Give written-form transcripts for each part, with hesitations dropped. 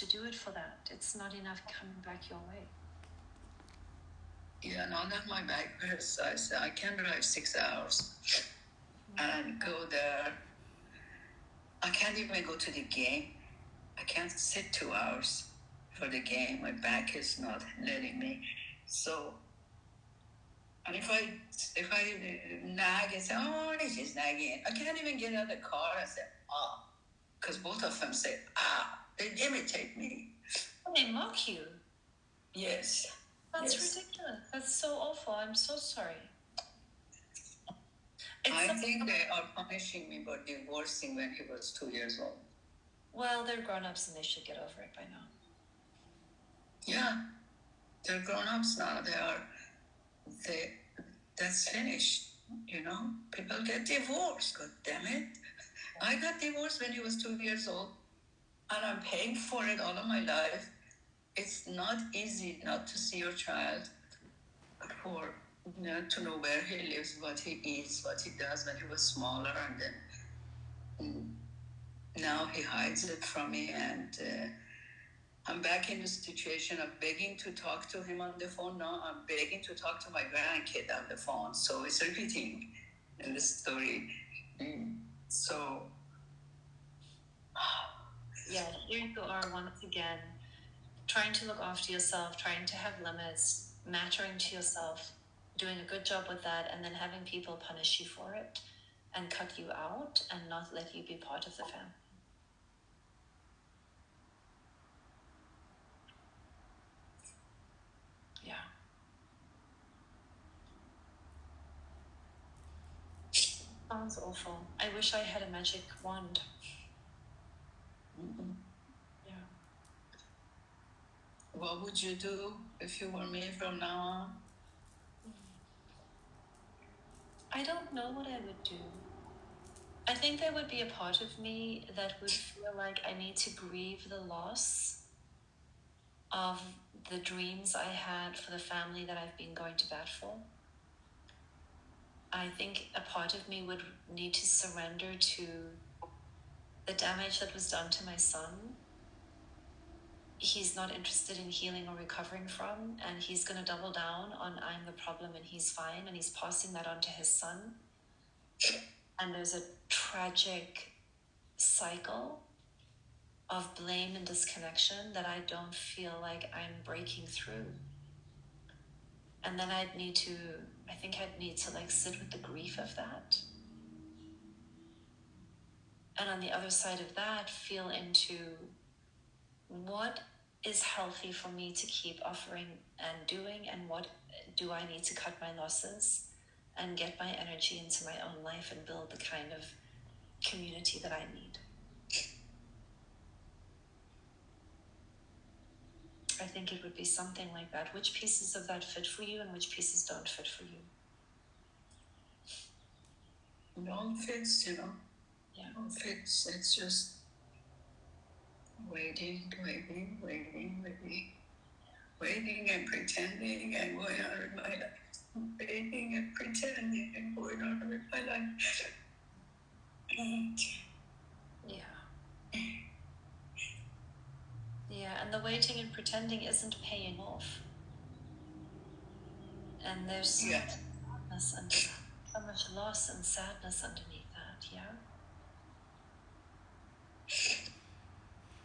to do it for that. It's not enough coming back your way. Yeah, now that my back hurts, I said I can drive 6 hours and go there. I can't even go to the game. I can't sit 2 hours for the game. My back is not letting me. So, and if I nag and say, oh, this is nagging, I can't even get out of the car and say, ah, because both of them say, ah, they imitate me. They mock you. Yes. That's ridiculous. That's so awful. I'm so sorry. I think they are punishing me for divorcing when he was 2 years old. Well, they're grown-ups and they should get over it by now. Yeah, they're grown-ups now. That's finished, you know? People get divorced, God damn it. I got divorced when he was 2 years old, and I'm paying for it all of my life. It's not easy not to see your child to know where he lives, what he eats, what he does when he was smaller, and then now he hides it from me, and I'm back in the situation of begging to talk to him on the phone. Now I'm begging to talk to my grandkid on the phone. So it's repeating in the story. So, yeah, here you are once again, trying to look after yourself, trying to have limits, mattering to yourself, doing a good job with that, and then having people punish you for it and cut you out and not let you be part of the family. Yeah. Sounds awful. I wish I had a magic wand. Mm-hmm. Yeah. What would you do if you were me from now on? I don't know what I would do. I think there would be a part of me that would feel like I need to grieve the loss of the dreams I had for the family that I've been going to bat for. I think a part of me would need to surrender to the damage that was done to my son. He's not interested in healing or recovering from, and he's going to double down on I'm the problem and he's fine, and he's passing that on to his son. And there's a tragic cycle of blame and disconnection that I don't feel like I'm breaking through. And then I think I'd need to like sit with the grief of that. And on the other side of that, feel into what is healthy for me to keep offering and doing, and what do I need to cut my losses and get my energy into my own life and build the kind of community that I need. I think it would be something like that. Which pieces of that fit for you and which pieces don't fit for you? None fits, you know. Yeah. None fits. It's just waiting and pretending and going on with my life. Waiting and pretending and going on with my life. Yeah. Yeah, and the waiting and pretending isn't paying off. And there's so much sadness under that, so much loss and sadness underneath that, yeah?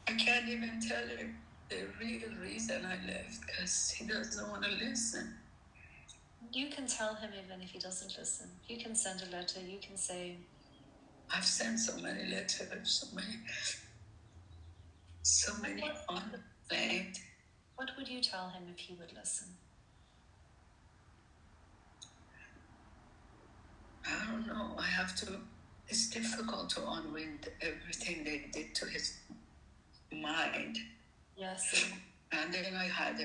I can't even tell him the real reason I left because he doesn't want to listen. You can tell him even if he doesn't listen. You can send a letter, you can say... I've sent so many letters, so many unflamed. What would you tell him if he would listen? I don't know. It's difficult to unwind everything they did to his mind. Yes. And then I had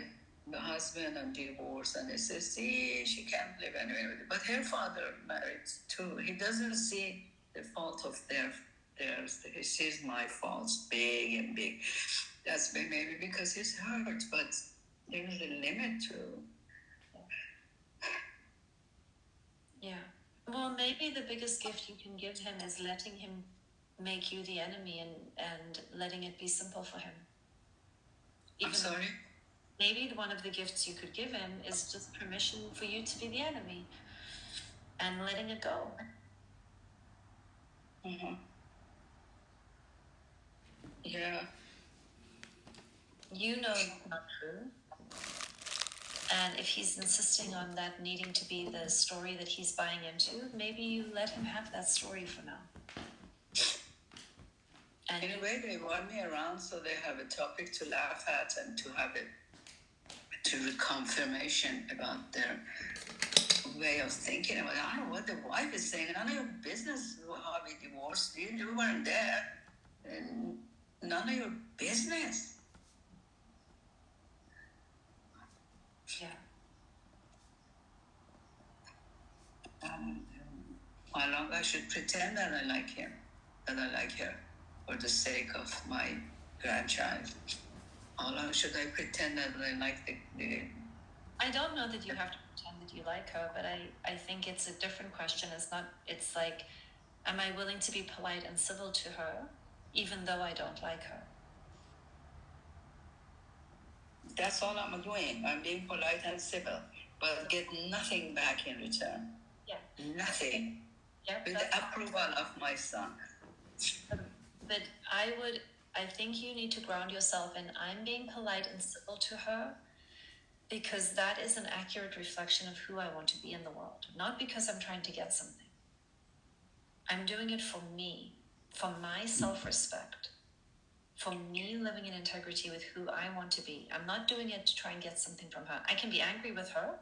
the husband on divorce, and they said, see, she can't live anywhere with it. But her father married too. He doesn't see the fault of theirs. He sees my faults big and big. That's maybe because he's hurt, but there's a limit to... Yeah. Well, maybe the biggest gift you can give him is letting him make you the enemy and letting it be simple for him. I'm sorry? Maybe one of the gifts you could give him is just permission for you to be the enemy and letting it go. Mm-hmm. Yeah. You know it's not true. And if he's insisting on that needing to be the story that he's buying into, maybe you let him have that story for now. And in a way, they want me around so they have a topic to laugh at and to have it to confirmation about their way of thinking about it. I don't know what the wife is saying. None of your business how we divorced. You weren't there. And none of your business. Yeah. How long I should pretend that I like him, that I like her, for the sake of my grandchild? How long should I pretend that I like the I don't know that you have to pretend that you like her, but I think it's a different question. It's like, am I willing to be polite and civil to her, even though I don't like her? That's all I'm doing. I'm being polite and civil, but get nothing back in return. Yeah. Nothing. Yeah. With the approval of my son. But I think you need to ground yourself in, I'm being polite and civil to her because that is an accurate reflection of who I want to be in the world, not because I'm trying to get something. I'm doing it for me, for my self-respect, for me living in integrity with who I want to be. I'm not doing it to try and get something from her. I can be angry with her.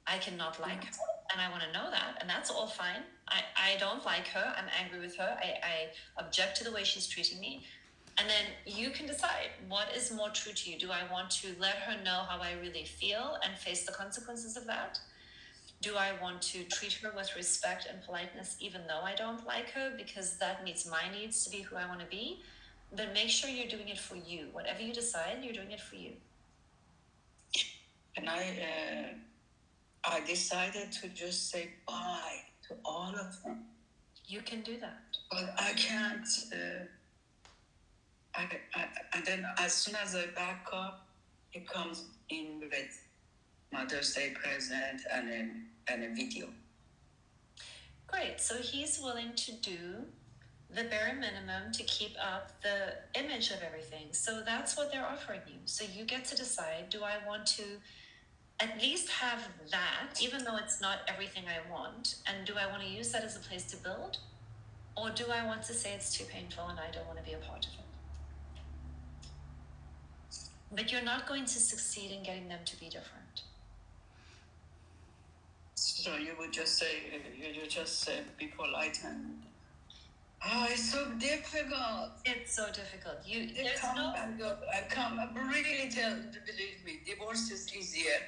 I cannot like her, and I want to know that, and that's all fine. I don't like her. I'm angry with her. I object to the way she's treating me. And then you can decide what is more true to you. Do I want to let her know how I really feel and face the consequences of that? Do I want to treat her with respect and politeness even though I don't like her because that meets my needs to be who I want to be? But make sure you're doing it for you. Whatever you decide, you're doing it for you. And I decided to just say bye to all of them. You can do that. But I can't. And then as soon as I back up, it comes in with Mother's Day present and a video. Great. So he's willing to do the bare minimum to keep up the image of everything. So that's what they're offering you. So you get to decide, do I want to at least have that, even though it's not everything I want? And do I want to use that as a place to build? Or do I want to say it's too painful and I don't want to be a part of it? But you're not going to succeed in getting them to be different. So you would just say, be polite and... Oh, it's so difficult. It's so difficult. I really believe me, divorce is easier.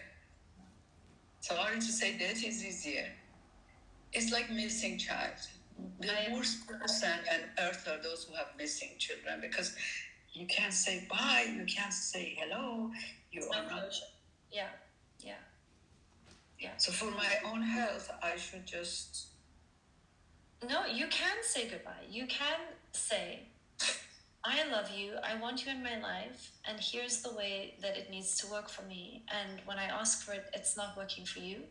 Sorry to say that is easier. It's like missing child. The worst person on earth are those who have missing children because you can't say bye, you can't say hello. You are not. Yeah. So for my own health, I should just... No, you can say goodbye. You can say, I love you, I want you in my life, and here's the way that it needs to work for me. And when I ask for it, it's not working for you.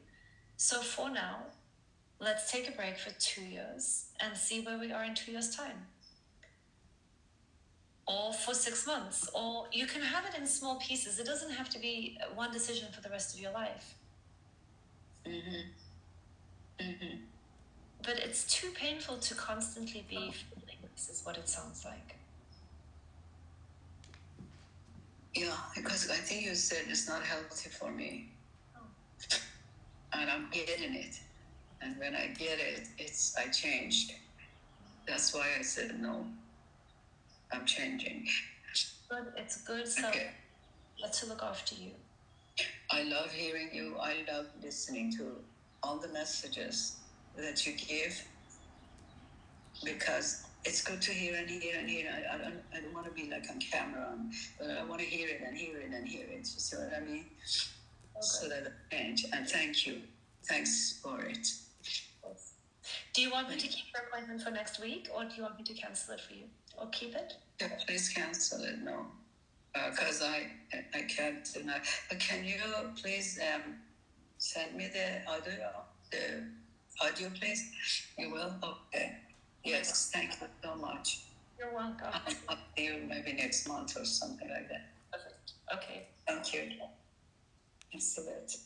So for now, let's take a break for 2 years and see where we are in 2 years' time. Or for 6 months. Or you can have it in small pieces. It doesn't have to be one decision for the rest of your life. But it's too painful to constantly be feeling this is what it sounds like. Yeah, because I think you said it's not healthy for me. Oh. And I'm getting it. And when I get it, I changed. That's why I said no. I'm changing. Good. It's good. So let's look after you. I love hearing you. I love listening to all the messages that you give because it's good to hear and hear and hear. I don't want to be like on camera, but I want to hear it and hear it and hear it. You see what I mean? Okay. So that I change. And thank you. Thanks for it. Do you want me to keep your appointment for next week, or do you want me to cancel it for you, or keep it? Yeah, please cancel it. No. because I can't tonight. But can you please send me the audio, please? You will? Okay. Yes, thank you so much. You're welcome. I'll see you maybe next month or something like that. Perfect. Okay. Thank you. Thanks a bit.